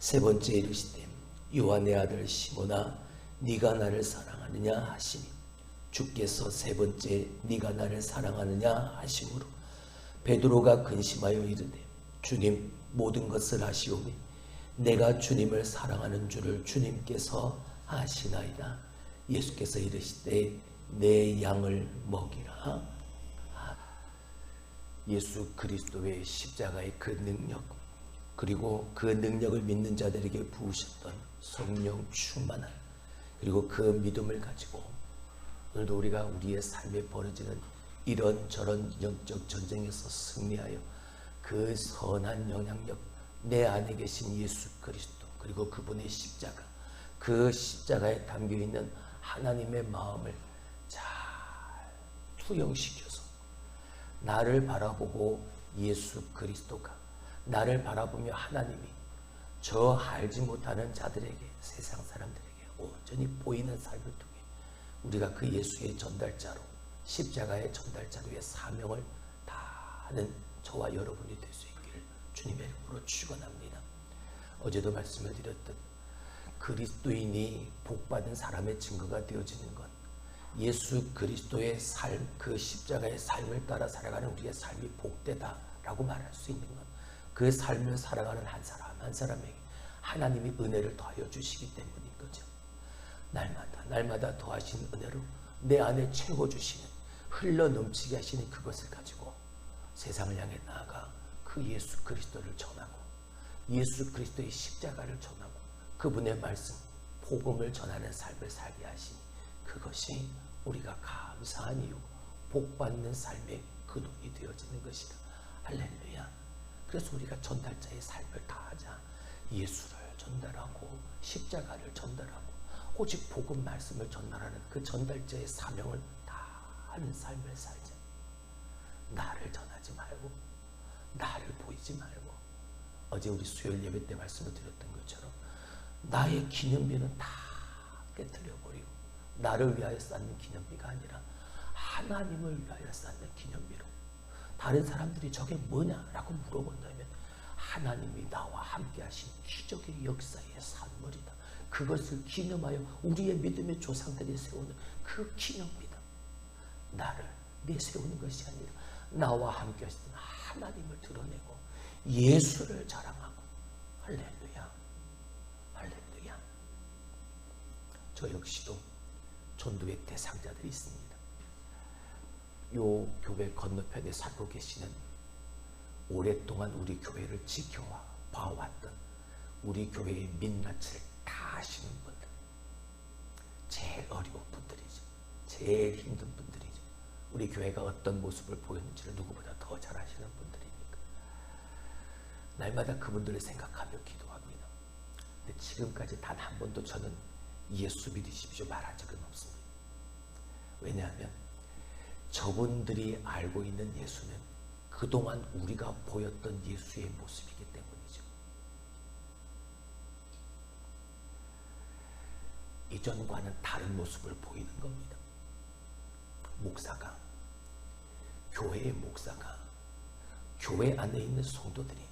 세 번째 이르시되 요한의 아들 시몬아 네가 나를 사랑하느냐 하시니 주께서 세 번째 네가 나를 사랑하느냐 하심으로 베드로가 근심하여 이르되 주님 모든 것을 아시오니 내가 주님을 사랑하는 줄을 주님께서 아시나이다. 예수께서 이르시되 내 양을 먹이라. 예수 그리스도의 십자가의 그 능력, 그리고 그 능력을 믿는 자들에게 부으셨던 성령 충만한, 그리고 그 믿음을 가지고 오늘도 우리가 우리의 삶에 벌어지는 이런저런 영적 전쟁에서 승리하여 그 선한 영향력, 내 안에 계신 예수 그리스도, 그리고 그분의 십자가, 그 십자가에 담겨있는 하나님의 마음을 잘 투영시켜서 나를 바라보고 예수 그리스도가 나를 바라보며 하나님이 저 알지 못하는 자들에게, 세상 사람들에게 온전히 보이는 삶을 통해 우리가 그 예수의 전달자로, 십자가의 전달자로의 사명을 다하는 저와 여러분이 될 수 있기를 주님의 이름으로 축원합니다. 어제도 말씀을 드렸듯 그리스도인이 복받은 사람의 증거가 되어지는 것, 예수 그리스도의 삶, 그 십자가의 삶을 따라 살아가는 우리의 삶이 복되다라고 말할 수 있는 것, 그 삶을 살아가는 한 사람 한 사람에게 하나님이 은혜를 더하여 주시기 때문인 거죠. 날마다 더하신 은혜로 내 안에 채워주시는, 흘러 넘치게 하시는 그것을 가지고 세상을 향해 나아가 그 예수 그리스도를 전하고 예수 그리스도의 십자가를 전하고 그분의 말씀, 복음을 전하는 삶을 살게 하시니 그것이 우리가 감사한 이유, 복받는 삶의 근원이 되어지는 것이다. 할렐루야. 그래서 우리가 전달자의 삶을 다하자. 예수를 전달하고 십자가를 전달하고 오직 복음 말씀을 전달하는 그 전달자의 사명을 다하는 삶을 살자. 나를 전하지 말고, 나를 보이지 말고, 어제 우리 수요일 예배 때 말씀을 드렸던 것처럼 나의 기념비는 다 깨뜨려버리고 나를 위하여 쌓는 기념비가 아니라 하나님을 위하여 쌓는 기념비로, 다른 사람들이 저게 뭐냐라고 물어본다면 하나님이 나와 함께 하신 기적의 역사의 산물이다. 그것을 기념하여 우리의 믿음의 조상들이 세우는 그 기념비다. 나를 내세우는 것이 아니라 나와 함께 하신 하나님을 드러내고 예수를 자랑하고. 할렐루야, 할렐루야. 저 역시도 전도의 대상자들이 있습니다. 요 교회 건너편에 살고 계시는, 오랫동안 우리 교회를 지켜봐왔던, 우리 교회의 민낯을 다 아시는 분들, 제일 어려운 분들이죠. 제일 힘든 분들이죠. 우리 교회가 어떤 모습을 보였는지를 누구보다 더 잘 아시는 분들이니까 날마다 그분들을 생각하며 기도합니다. 근데 지금까지 단 한 번도 저는 예수 믿으십시오 말한 적은 없습니다. 왜냐하면 저분들이 알고 있는 예수는 그동안 우리가 보였던 예수의 모습이기 때문이죠. 이전과는 다른 모습을 보이는 겁니다. 목사가, 교회의 목사가, 교회 안에 있는 성도들이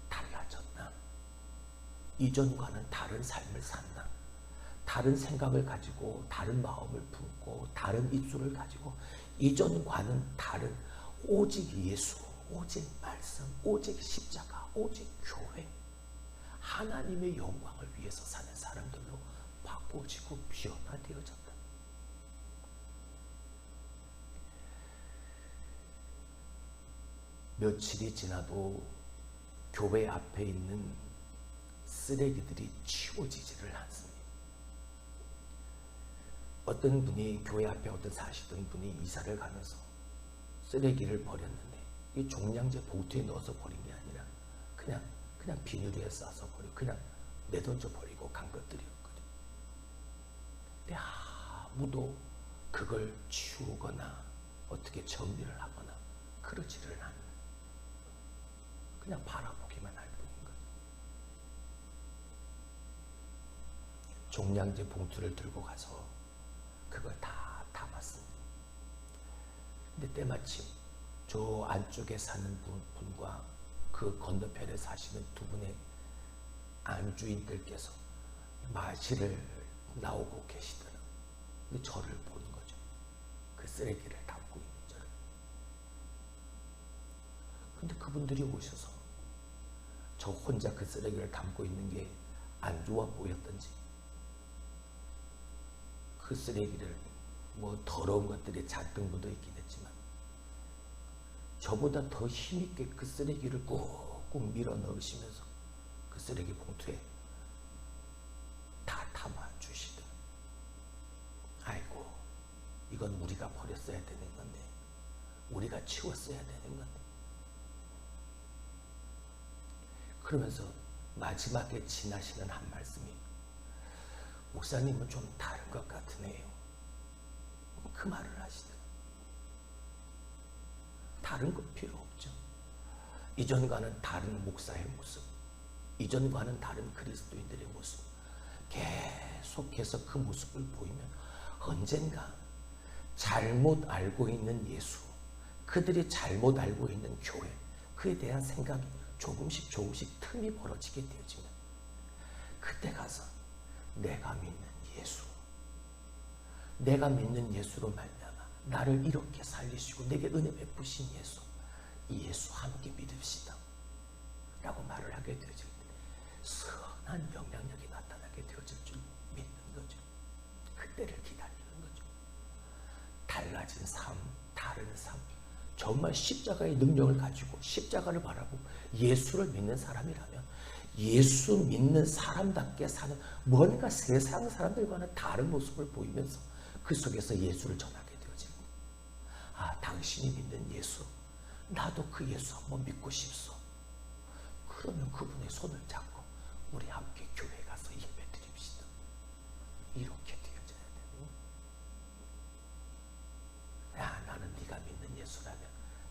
달라졌나? 이전과는 다른 삶을 샀나? 다른 생각을 가지고, 다른 마음을 품고, 다른 입술을 가지고 이전과는 다른 오직 예수, 오직 말씀, 오직 십자가, 오직 교회, 하나님의 영광을 위해서 사는 사람들로 바꿔지고 변화되어졌다. 며칠이 지나도 교회 앞에 있는 쓰레기들이 치워지지를 않습니다. 어떤 분이, 교회 앞에 어떤 사시던 분이 이사를 가면서 쓰레기를 버렸는데 이 종량제 봉투에 넣어서 버린 게 아니라 그냥 비닐에 싸서 버리고 그냥 내던져 버리고 간 것들이었거든요. 근데 아무도 그걸 치우거나 어떻게 정리를 하거나 그러지를 않는, 그냥 바라보기만 할 뿐인 거죠. 종량제 봉투를 들고 가서 그걸 다 담았습니다. 근데 때마침 저 안쪽에 사는 분과 그 건너편에 사시는 두 분의 안주인들께서 마실을 나오고 계시더라. 근데 저를 보는 거죠. 그 쓰레기를 담고 있는 저를. 근데 그분들이 오셔서 저 혼자 그 쓰레기를 담고 있는 게 안 좋아 보였던지, 그 쓰레기를 뭐 더러운 것들이 잔뜩 묻어 있긴 했지만 저보다 더 힘있게 그 쓰레기를 꾹꾹 밀어 넣으시면서 그 쓰레기 봉투에 다 담아 주시더라. 아이고, 이건 우리가 버렸어야 되는 건데, 우리가 치웠어야 되는 건데. 그러면서 마지막에 지나시는 한 말씀이, 목사님은 좀 다른 것 같으네요. 그 말을 하시더라고요. 다른 것 필요 없죠. 이전과는 다른 목사의 모습, 이전과는 다른 그리스도인들의 모습, 계속해서 그 모습을 보이면 언젠가 잘못 알고 있는 예수, 그들이 잘못 알고 있는 교회, 그에 대한 생각이 조금씩 틈이 벌어지게 되어지면 그때 가서 내가 믿는 예수, 내가 믿는 예수로 말미암아 나를 이렇게 살리시고 내게 은혜 베푸신 예수, 이 예수 함께 믿읍시다 라고 말을 하게 되어질 때 선한 영향력이 나타나게 되어질 줄 믿는 거죠. 그때를 기다리는 거죠. 달라진 삶, 다른 삶, 정말 십자가의 능력을 가지고 십자가를 바라보고 예수를 믿는 사람이라면 예수 믿는 사람답게 사는, 뭔가 세상 사람들과는 다른 모습을 보이면서 그 속에서 예수를 전하게 되어지고, 아, 당신이 믿는 예수, 나도 그 예수 한번 믿고 싶소. 그러면 그분의 손을 잡고 우리 함께 교회 가서 예배 드립시다. 이렇게 되어져야 되는. 야, 나는 네가 믿는 예수라면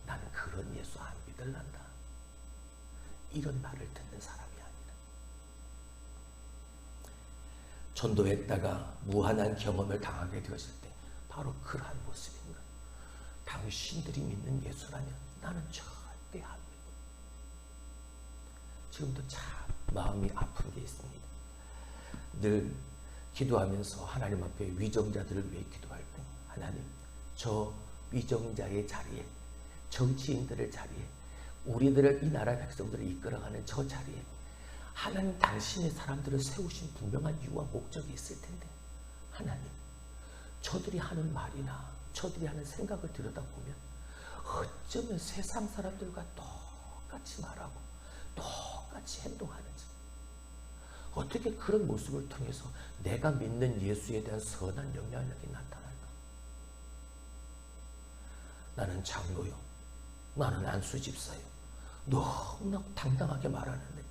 나는 그런 예수 안 믿을란다. 이런 말을 듣는 사람이 아니라, 전도했다가 무한한 경험을 당하게 되었을 때 바로 그러한 모습인 거예요. 당신들이 믿는 예수라면 나는 절대 안 믿고. 지금도 참 마음이 아픈 게 있습니다. 늘 기도하면서 하나님 앞에 위정자들을 위해 기도할 때, 하나님, 저 위정자의 자리에, 정치인들의 자리에, 우리들을, 이 나라 백성들을 이끌어가는 저 자리에 하나님, 당신의 사람들을 세우신 분명한 이유와 목적이 있을 텐데, 하나님, 저들이 하는 말이나 저들이 하는 생각을 들여다보면 어쩌면 세상 사람들과 똑같이 말하고 똑같이 행동하는지, 어떻게 그런 모습을 통해서 내가 믿는 예수에 대한 선한 영향력이 나타날까? 나는 장로요, 나는 안수집사요, 너무나 당당하게 말하는데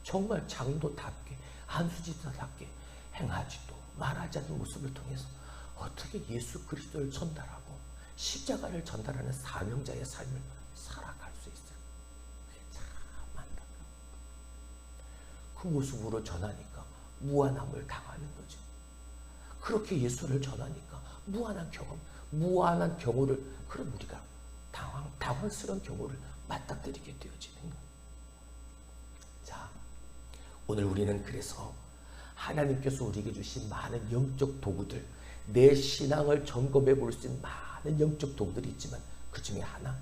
정말 장로답게 안수집사답게 행하지도 말하지 않는 모습을 통해서 어떻게 예수 그리스도를 전달하고 십자가를 전달하는 사명자의 삶을 살아갈 수 있을까? 그게 참 안타까워. 그 모습으로 전하니까 무한함을 당하는 거죠. 그렇게 예수를 전하니까 무한한 경험, 무한한 경우를, 그런 우리가 당황스러운 경우를 맞닥뜨리게 되어지는 거예요. 자, 오늘 우리는 그래서 하나님께서 우리에게 주신 많은 영적 도구들, 내 신앙을 점검해 볼 수 있는 많은 영적 도구들이 있지만 그 중에 하나,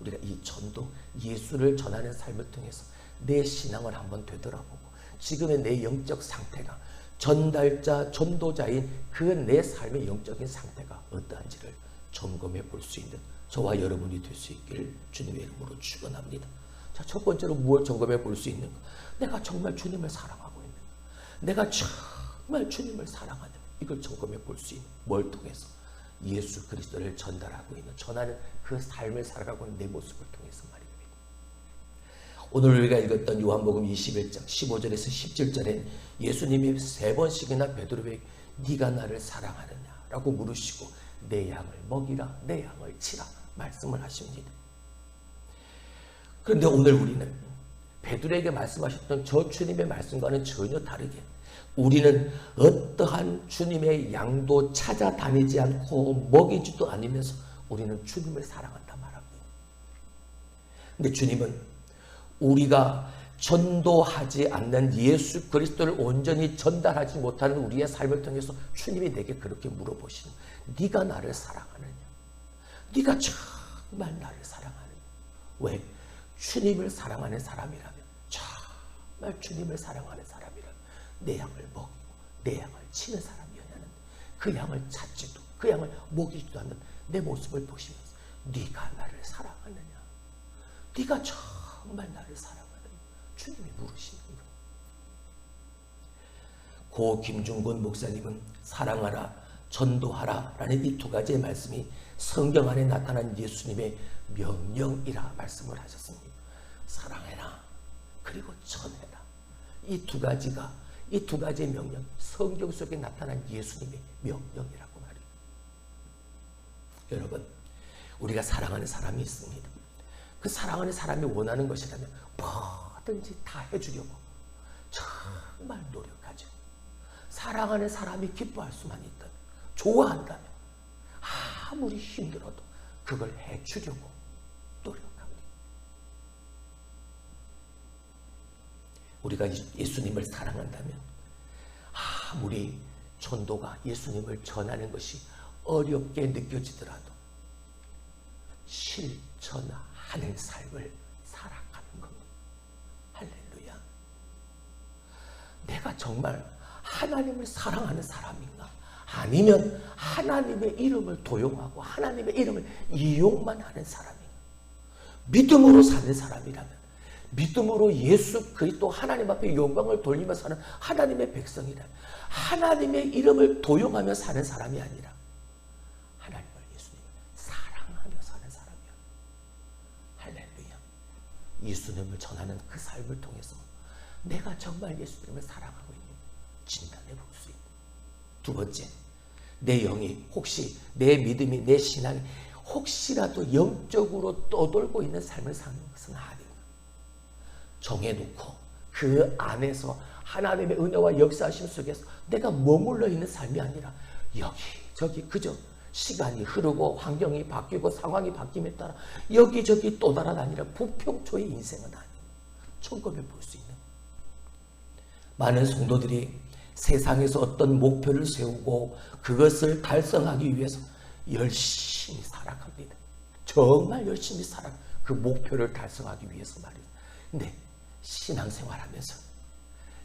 우리가 이 전도, 예수를 전하는 삶을 통해서 내 신앙을 한번 되돌아보고 지금의 내 영적 상태가, 전달자, 전도자인 그 내 삶의 영적인 상태가 어떠한지를 점검해 볼 수 있는 저와 여러분이 될 수 있기를 주님의 이름으로 축원합니다. 자, 첫 번째로 무엇을 점검해 볼 수 있는가? 내가 정말 주님을 사랑하고 있는가? 내가 정말 주님을 사랑하는, 이걸 점검해 볼 수 있는, 뭘 통해서? 예수 그리스도를 전달하고 있는, 전하는 그 삶을 살아가고 있는 내 모습을 통해서 말입니다. 오늘 우리가 읽었던 요한복음 21장 15절에서 17절에 예수님이 3번씩이나 베드로에게 네가 나를 사랑하느냐 라고 물으시고 내 양을 먹이라, 내 양을 치라 말씀을 하십니다. 그런데 오늘 우리는 베드로에게 말씀하셨던 저 주님의 말씀과는 전혀 다르게 우리는 어떠한 주님의 양도 찾아다니지 않고 먹이지도 않으면서 우리는 주님을 사랑한다 말합니다. 근데 주님은 우리가 전도하지 않는 예수 그리스도를 온전히 전달하지 못하는 우리의 삶을 통해서 주님이 내게 그렇게 물어보시는, 네가 나를 사랑하느냐? 네가 정말 나를 사랑하느냐? 왜? 주님을 사랑하는 사람이라면, 정말 주님을 사랑하는 사람이라면 내 양을 먹고 내 양을 치는 사람이었냐는, 그 양을 찾지도 그 양을 먹이지도 않는 내 모습을 보시면서 네가 나를 사랑하느냐? 네가 정말 나를 사랑하느냐? 주님이 물으시는 거예요. 고 김중곤 목사님은 사랑하라, 전도하라 라는 이 두 가지의 말씀이 성경 안에 나타난 예수님의 명령이라 말씀을 하셨습니다. 사랑해라, 그리고 전해라. 이 두 가지의 명령, 성경 속에 나타난 예수님의 명령이라고 말이에요. 여러분, 우리가 사랑하는 사람이 있습니다. 그 사랑하는 사람이 원하는 것이라면 뭐든지 다 해주려고 정말 노력하죠. 사랑하는 사람이 기뻐할 수만 있다면, 좋아한다면 아무리 힘들어도 그걸 해주려고 노력합니다. 우리가 예수님을 사랑한다면 아무리 전도가, 예수님을 전하는 것이 어렵게 느껴지더라도 실천하는 삶을 살아가는 겁니다. 할렐루야. 내가 정말 하나님을 사랑하는 사람인가? 아니면 하나님의 이름을 도용하고 하나님의 이름을 이용만 하는 사람인가? 믿음으로 사는 사람이라면, 믿음으로 예수 그리스도 하나님 앞에 영광을 돌리며 사는 하나님의 백성이라면, 하나님의 이름을 도용하며 사는 사람이 아니라 하나님을, 예수님을 사랑하며 사는 사람이야. 할렐루야. 예수님을 전하는 그 삶을 통해서 내가 정말 예수님을 사랑하고 있는 진단해 볼 수 있는. 두 번째, 내 영이 혹시, 내 믿음이, 내 신앙이 혹시라도 영적으로 떠돌고 있는 삶을 사는 것은 아닌가. 정해놓고 그 안에서 하나님의 은혜와 역사하심 속에서 내가 머물러 있는 삶이 아니라 여기저기 그저 시간이 흐르고 환경이 바뀌고 상황이 바뀜에 따라 여기저기 또 날아다니는 부평초의 인생은 아닙니다. 점검해 볼 수 있는. 많은 성도들이 세상에서 어떤 목표를 세우고 그것을 달성하기 위해서 열심히 살아갑니다. 정말 열심히 살아, 그 목표를 달성하기 위해서 말이에요. 근데 신앙생활하면서,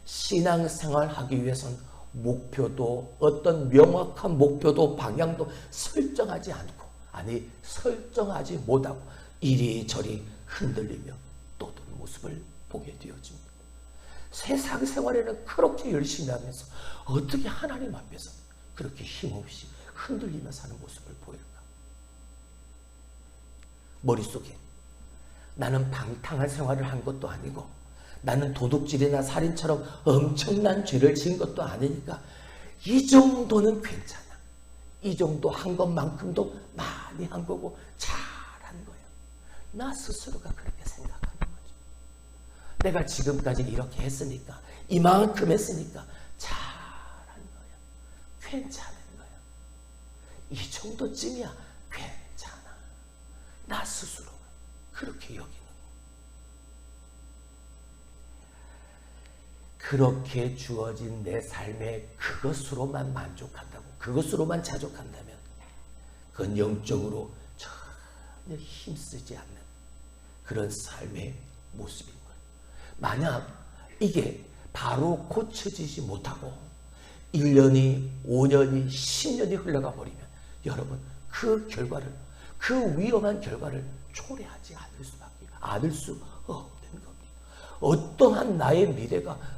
신앙생활하기 위해서는 목표도, 어떤 명확한 목표도 방향도 설정하지 않고, 아니 설정하지 못하고 이리저리 흔들리며 떠도는 모습을 보게 되어집니다. 세상 생활에는 그렇게 열심히 하면서 어떻게 하나님 앞에서 그렇게 힘없이 흔들리며 사는 모습을 보일까? 머릿속에 나는 방탕한 생활을 한 것도 아니고, 나는 도둑질이나 살인처럼 엄청난 죄를 지은 것도 아니니까 이 정도는 괜찮아. 이 정도 한 것만큼도 많이 한 거고 잘한 거야. 나 스스로가 그렇게 생각하는 거죠. 내가 지금까지 이렇게 했으니까, 이만큼 했으니까 잘한 거야. 괜찮은 거야. 이 정도쯤이야 괜찮아. 나 스스로가 그렇게 여기는. 그렇게 주어진 내 삶에 그것으로만 만족한다고, 그것으로만 자족한다면 그건 영적으로 전혀 힘쓰지 않는 그런 삶의 모습인 거예요. 만약 이게 바로 고쳐지지 못하고 1년이, 5년이, 10년이 흘러가 버리면 여러분 그 결과를, 그 위험한 결과를 초래하지 않을 수 없는 겁니다. 어떠한 나의 미래가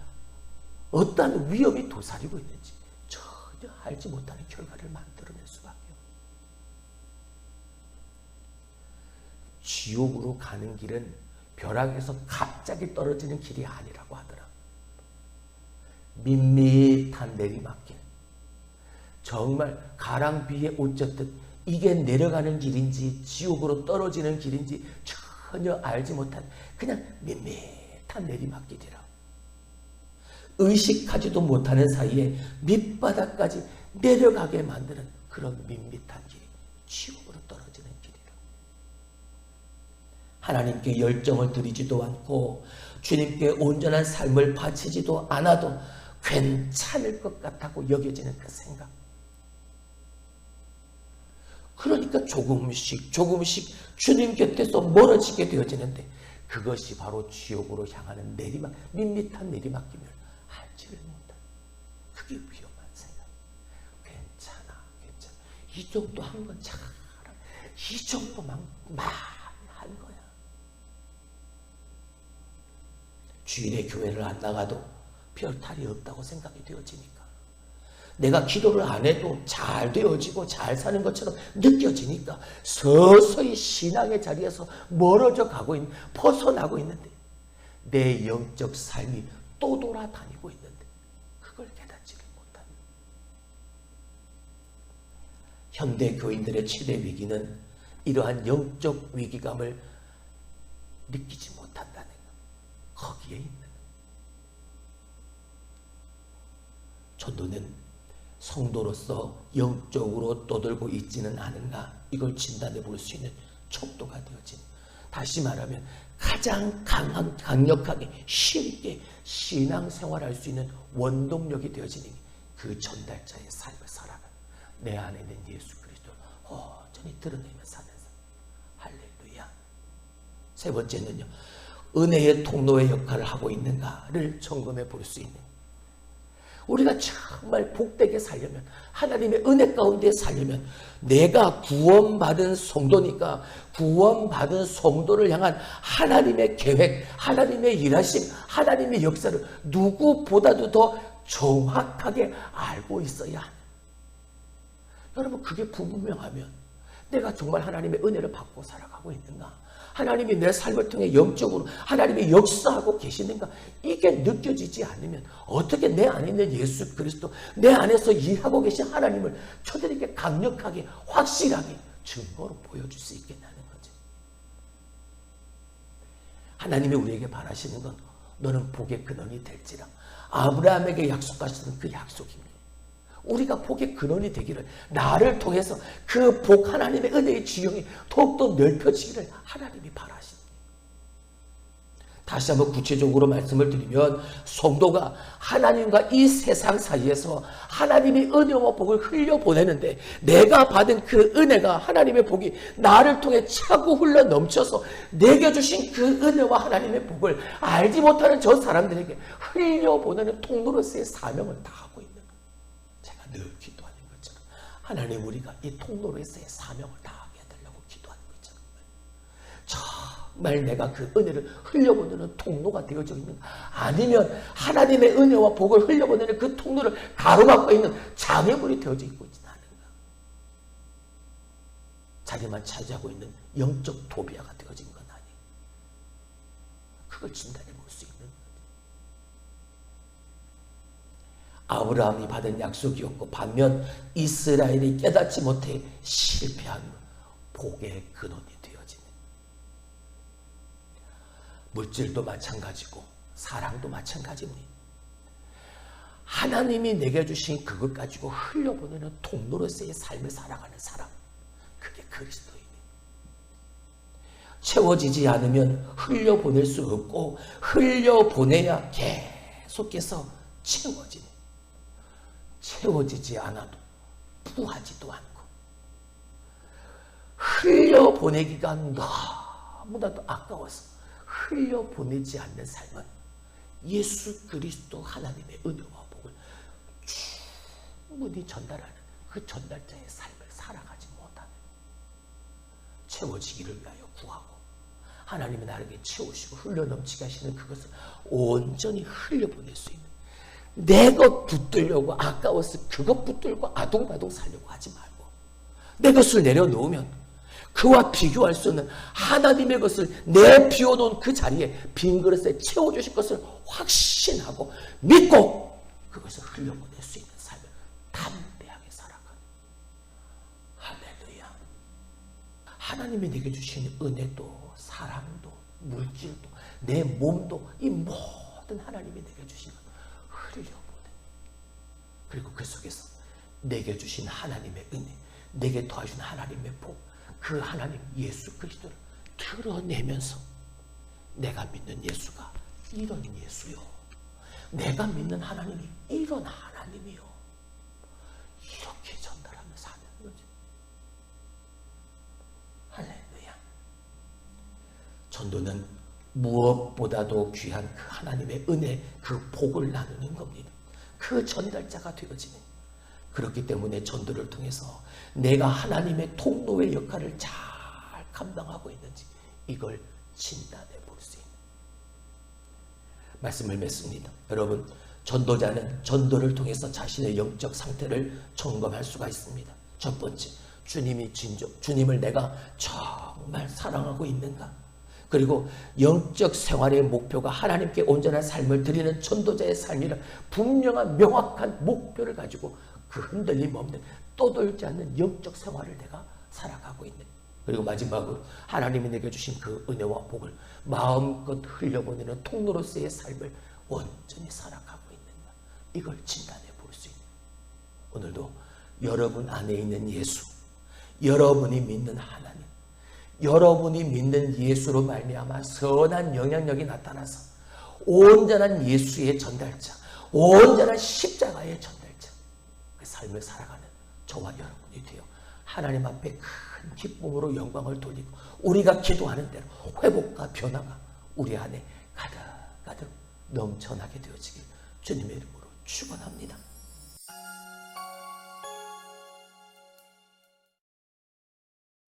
어떠한 위험이 도사리고 있는지 전혀 알지 못하는 결과를 만들어낼 수밖에 없어요. 지옥으로 가는 길은 벼락에서 갑자기 떨어지는 길이 아니라고 하더라. 밋밋한 내리막길, 정말 가랑비에 옷 젖듯 이게 내려가는 길인지 지옥으로 떨어지는 길인지 전혀 알지 못한 그냥 밋밋한 내리막길이라. 의식하지도 못하는 사이에 밑바닥까지 내려가게 만드는 그런 밋밋한 길이 지옥으로 떨어지는 길이라. 하나님께 열정을 드리지도 않고 주님께 온전한 삶을 바치지도 않아도 괜찮을 것 같다고 여겨지는 그 생각. 그러니까 조금씩 주님 곁에서 멀어지게 되어지는데 그것이 바로 지옥으로 향하는 내리막, 밋밋한 내리막김을 알지를 못한, 그게 위험한 생각. 괜찮아. 이 정도 한 건 잘, 이 정도만 많이 한 거야. 주일에 교회를 안 나가도 별 탈이 없다고 생각이 되어지니까, 내가 기도를 안 해도 잘 되어지고 잘 사는 것처럼 느껴지니까 서서히 신앙의 자리에서 멀어져 가고 있는, 벗어나고 있는데 내 영적 삶이 또 돌아다니고 있는데 그걸 깨닫지를 못하는, 현대 교인들의 최대 위기는 이러한 영적 위기감을 느끼지 못한다는 것, 거기에 있는. 전도는 성도로서 영적으로 떠들고 있지는 않은가, 이걸 진단해 볼 수 있는 척도가 되어진, 다시 말하면 가장 강력하게 쉽게 신앙생활할 수 있는 원동력이 되어지는 그 전달자의 삶을 살아가는, 내 안에 있는 예수 그리스도를 온전히 드러내며 사는 삶. 할렐루야. 세 번째는요, 은혜의 통로의 역할을 하고 있는가를 점검해 볼 수 있는, 우리가 정말 복되게 살려면, 하나님의 은혜 가운데 살려면, 내가 구원받은 성도니까 구원받은 성도를 향한 하나님의 계획, 하나님의 일하심, 하나님의 역사를 누구보다도 더 정확하게 알고 있어야 하는. 여러분, 그게 불분명하면 내가 정말 하나님의 은혜를 받고 살아가고 있는가, 하나님이 내 삶을 통해 영적으로 하나님이 역사하고 계시는가, 이게 느껴지지 않으면 어떻게 내 안에 있는 예수 그리스도, 내 안에서 일하고 계신 하나님을 저들에게 강력하게 확실하게 증거로 보여줄 수 있겠냐는 거죠. 하나님이 우리에게 바라시는 건 너는 복의 근원이 될지라, 아브라함에게 약속하시는 그 약속입니다. 우리가 복의 근원이 되기를, 나를 통해서 그 복, 하나님의 은혜의 지형이 더욱더 넓혀지기를 하나님이 바라십니다. 다시 한번 구체적으로 말씀을 드리면, 성도가 하나님과 이 세상 사이에서 하나님의 은혜와 복을 흘려보내는데, 내가 받은 그 은혜가, 하나님의 복이 나를 통해 차고 흘러 넘쳐서 내게 주신 그 은혜와 하나님의 복을 알지 못하는 저 사람들에게 흘려보내는 통로로서의 사명을 다하고 있는, 늘 기도하는 것처럼 하나님, 우리가 이 통로로서의 사명을 다하게 해달라고 기도하는 것처럼, 정말 내가 그 은혜를 흘려보내는 통로가 되어져 있는가, 아니면 하나님의 은혜와 복을 흘려보내는 그 통로를 가로막고 있는 장애물이 되어져 있고 있지는 않은가, 자기만 차지하고 있는 영적 도비아가 되어진 건 아니에요. 그걸 진단해 볼 수 있는, 아브라함이 받은 약속이었고, 반면 이스라엘이 깨닫지 못해 실패한 복의 근원이 되어지는, 물질도 마찬가지고 사랑도 마찬가지입니다. 하나님이 내게 주신 그것 가지고 흘려보내는 통로로서의 삶을 살아가는 사람, 그게 그리스도입니다. 채워지지 않으면 흘려보낼 수 없고, 흘려보내야 계속해서 채워지는, 채워지지 않아도 부하지도 않고 흘려보내기가 너무나도 아까워서 흘려보내지 않는 삶은 예수 그리스도 하나님의 은혜와 복을 충분히 전달하는 그 전달자의 삶을 살아가지 못하는, 채워지기를 위하여 구하고 하나님이 나에게 채우시고 흘러넘치게 하시는 그것을 온전히 흘려보낼 수 있는, 내 것 붙들려고 아까워서 그것 붙들고 아둥바둥 살려고 하지 말고, 내 것을 내려놓으면 그와 비교할 수 없는 하나님의 것을 내 비워놓은 그 자리에 빈 그릇에 채워주실 것을 확신하고 믿고 그것을 흘려보낼 수 있는 삶을 담대하게 살아가는, 할렐루야. 하나님이 내게 주신 은혜도 사랑도 물질도 내 몸도, 이 모든 하나님이 내게 주신 것 흘려보내, 그리고 그 속에서 내게 주신 하나님의 은혜, 내게 더하신 하나님의 복, 그 하나님 예수 그리스도를 드러내면서 내가 믿는 예수가 이런 예수요, 내가 믿는 하나님이 이런 하나님이요, 이렇게 전달하며 사는 거죠. 할렐루야. 전도는 무엇보다도 귀한 그 하나님의 은혜, 그 복을 나누는 겁니다. 그 전달자가 되어지는. 그렇기 때문에 전도를 통해서 내가 하나님의 통로의 역할을 잘 감당하고 있는지 이걸 진단해 볼 수 있는 말씀을 맺습니다. 여러분, 전도자는 전도를 통해서 자신의 영적 상태를 점검할 수가 있습니다. 첫 번째, 주님을 내가 정말 사랑하고 있는가? 그리고 영적 생활의 목표가 하나님께 온전한 삶을 드리는 전도자의 삶이라 분명한 명확한 목표를 가지고 그 흔들림 없는 떠돌지 않는 영적 생활을 내가 살아가고 있는. 그리고 마지막으로 하나님이 내게 주신 그 은혜와 복을 마음껏 흘려보내는 통로로서의 삶을 온전히 살아가고 있는가, 이걸 진단해 볼 수 있는. 오늘도 여러분 안에 있는 예수, 여러분이 믿는 하나님, 여러분이 믿는 예수로 말미암아 선한 영향력이 나타나서 온전한 예수의 전달자, 온전한 십자가의 전달자, 그 삶을 살아가는 저와 여러분이 되어 하나님 앞에 큰 기쁨으로 영광을 돌리고 우리가 기도하는 대로 회복과 변화가 우리 안에 가득가득 넘쳐나게 되어지길 주님의 이름으로 축원합니다.